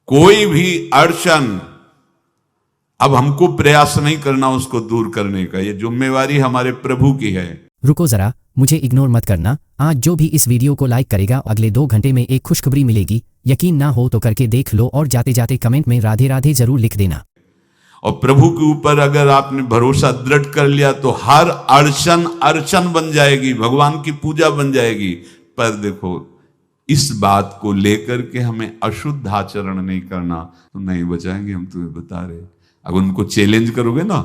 कोई भी अड़चन अब हमको प्रयास नहीं करना उसको दूर करने का, ये जिम्मेवारी हमारे प्रभु की है। रुको जरा, मुझे इग्नोर मत करना। आज जो भी इस वीडियो को लाइक करेगा अगले 2 घंटे में एक खुशखबरी मिलेगी। यकीन ना हो तो करके देख लो और जाते जाते कमेंट में राधे राधे जरूर लिख देना। और प्रभु के ऊपर अगर आपने भरोसा दृढ़ कर लिया तो हर अड़चन बन जाएगी, भगवान की पूजा बन जाएगी। पर देखो, इस बात को लेकर के हमें अशुद्ध आचरण नहीं करना, तो नहीं बचाएंगे। हम तुम्हें बता रहे, अगर उनको चैलेंज करोगे ना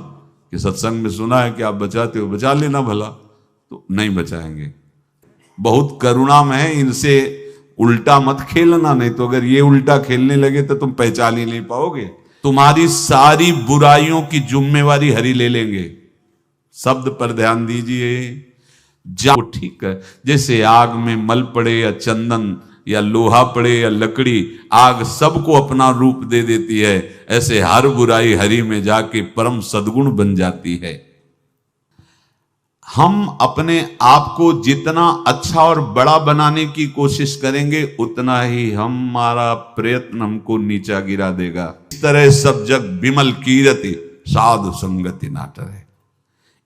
कि सत्संग में सुना है कि आप बचाते हो, बचा लेना भला, तो नहीं बचाएंगे। बहुत करुणा में है, इनसे उल्टा मत खेलना, नहीं तो अगर ये उल्टा खेलने लगे तो तुम पहचान ही नहीं पाओगे। तुम्हारी सारी बुराइयों की जिम्मेवारी हरि ले लेंगे। शब्द पर ध्यान दीजिए। जाओ, ठीक है, जैसे आग में मल पड़े या चंदन या लोहा पड़े या लकड़ी, आग सबको अपना रूप दे देती है, ऐसे हर बुराई हरि में जाके परम सद्गुण बन जाती है। हम अपने आप को जितना अच्छा और बड़ा बनाने की कोशिश करेंगे उतना ही हमारा प्रयत्न हमको नीचा गिरा देगा। इस तरह सब जग विमल कीरति साधु संगति नाटर है।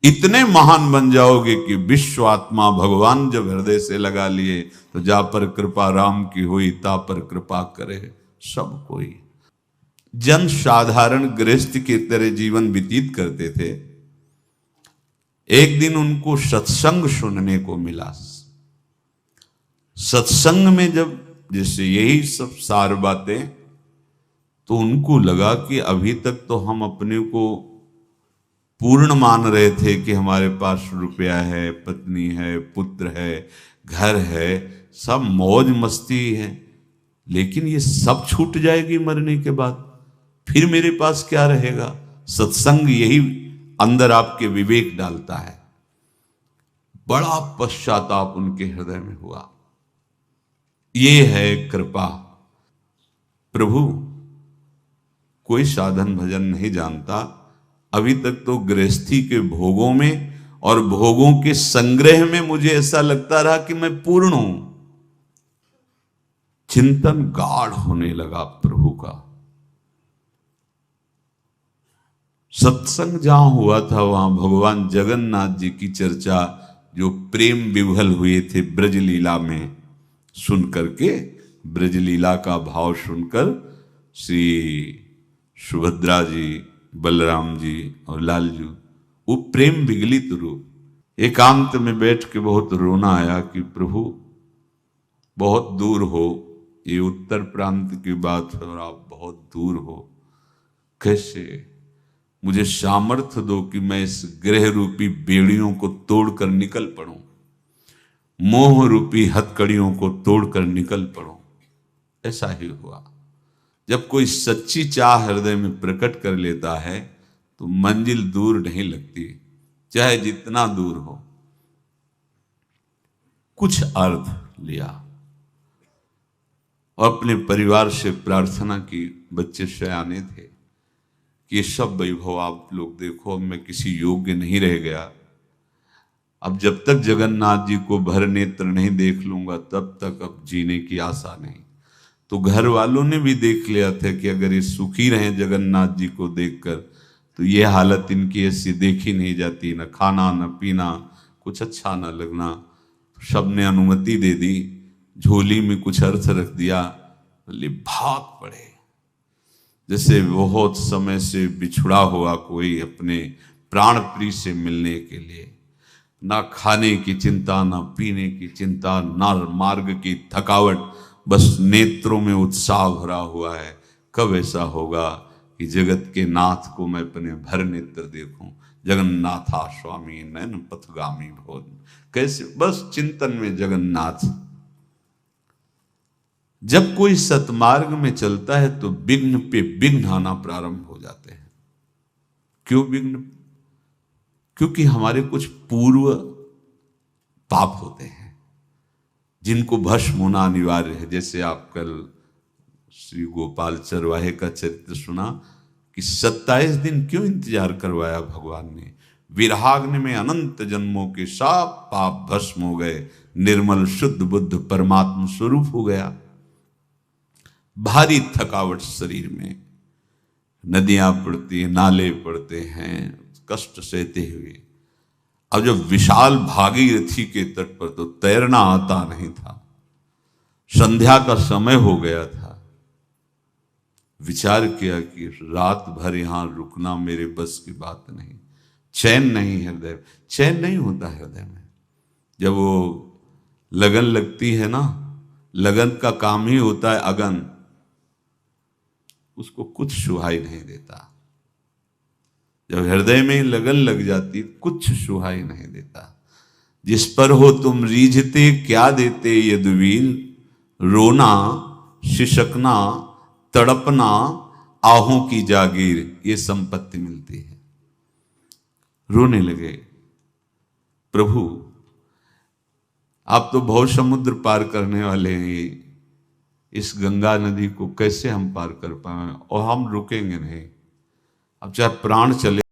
इतने महान बन जाओगे कि विश्व आत्मा भगवान जब हृदय से लगा लिए तो जा पर कृपा राम की हुई, ता पर कृपा करे सब कोई। जन साधारण गृहस्थ की तरह जीवन व्यतीत करते थे। एक दिन उनको सत्संग सुनने को मिला। सत्संग में जब जैसे यही सब सार बातें, तो उनको लगा कि अभी तक तो हम अपने को पूर्ण मान रहे थे कि हमारे पास रुपया है, पत्नी है, पुत्र है, घर है, सब मौज मस्ती है, लेकिन ये सब छूट जाएगी मरने के बाद, फिर मेरे पास क्या रहेगा। सत्संग यही अंदर आपके विवेक डालता है। बड़ा पश्चाताप उनके हृदय में हुआ। ये है कृपा। प्रभु कोई साधन भजन नहीं जानता, अभी तक तो गृहस्थी के भोगों में और भोगों के संग्रह में मुझे ऐसा लगता रहा कि मैं पूर्ण हूं। चिंतन गाढ़ होने लगा प्रभु का। सत्संग जहां हुआ था वहां भगवान जगन्नाथ जी की चर्चा, जो प्रेम विभल हुए थे ब्रजलीला में, सुन करके, ब्रजलीला का भाव सुनकर श्री सुभद्रा जी, बलराम जी और लालजू, वो प्रेम विगलित रूप। एकांत में बैठ के बहुत रोना आया कि प्रभु बहुत दूर हो, ये उत्तर प्रांत की बात है और आप बहुत दूर हो, कैसे मुझे सामर्थ्य दो कि मैं इस ग्रह रूपी बेड़ियों को तोड़कर निकल पड़ूं, मोह रूपी हथकड़ियों को तोड़कर निकल पड़ूं। ऐसा ही हुआ। जब कोई सच्ची चाह हृदय में प्रकट कर लेता है तो मंजिल दूर नहीं लगती, चाहे जितना दूर हो। कुछ अर्थ लिया और अपने परिवार से प्रार्थना की, बच्चे सयाने थे, कि ये सब वैभव आप लोग देखो, अब मैं किसी योग्य नहीं रह गया। अब जब तक जगन्नाथ जी को भर नेत्र नहीं देख लूंगा तब तक अब जीने की आशा नहीं। तो घर वालों ने भी देख लिया था कि अगर ये सुखी रहे जगन्नाथ जी को देखकर तो ये हालत इनकी ऐसी देखी नहीं जाती, न खाना न पीना, कुछ अच्छा न लगना। सबने अनुमति दे दी, झोली में कुछ अर्थ रख दिया, बोले भाग पड़े। जैसे बहुत समय से बिछुड़ा हुआ कोई अपने प्राण प्रिय से मिलने के लिए, ना खाने की चिंता, ना पीने की चिंता, ना मार्ग की थकावट, बस नेत्रों में उत्साह भरा हुआ है। कब ऐसा होगा कि जगत के नाथ को मैं अपने भर नेत्र देखूं। जगन्नाथा स्वामी नयन पथगामी भोज, कैसे बस चिंतन में जगन्नाथ। जब कोई सतमार्ग में चलता है तो विघ्न पे विघ्न आना प्रारंभ हो जाते हैं। क्यों विघ्न? क्योंकि हमारे कुछ पूर्व पाप होते हैं जिनको भस्म होना अनिवार्य है। जैसे आप कल श्री गोपाल चरवाहे का चरित्र सुना कि 27 दिन क्यों इंतजार करवाया भगवान ने। विरहाग्नि में अनंत जन्मों के सब पाप भस्म हो गए, निर्मल शुद्ध बुद्ध परमात्मा स्वरूप हो गया। भारी थकावट शरीर में, नदियां पड़ती हैं, नाले पड़ते हैं, कष्ट सहते हुए। अब जब विशाल भागीरथी के तट पर तो तैरना आता नहीं था, संध्या का समय हो गया था। विचार किया कि रात भर यहां रुकना मेरे बस की बात नहीं, चैन नहीं हृदय, चैन नहीं होता हृदय में। जब वो लगन लगती है ना, लगन का काम ही होता है अगन, उसको कुछ सुहाई नहीं देता। जब हृदय में लगन लग जाती कुछ सुहाई नहीं देता। जिस पर हो तुम रीझते क्या देते यदुवीर, रोना शिशकना तड़पना आहों की जागीर, ये संपत्ति मिलती है। रोने लगे, प्रभु आप तो बहुत समुद्र पार करने वाले हैं, इस गंगा नदी को कैसे हम पार कर पाए, और हम रुकेंगे नहीं। अब चाहे प्राण चले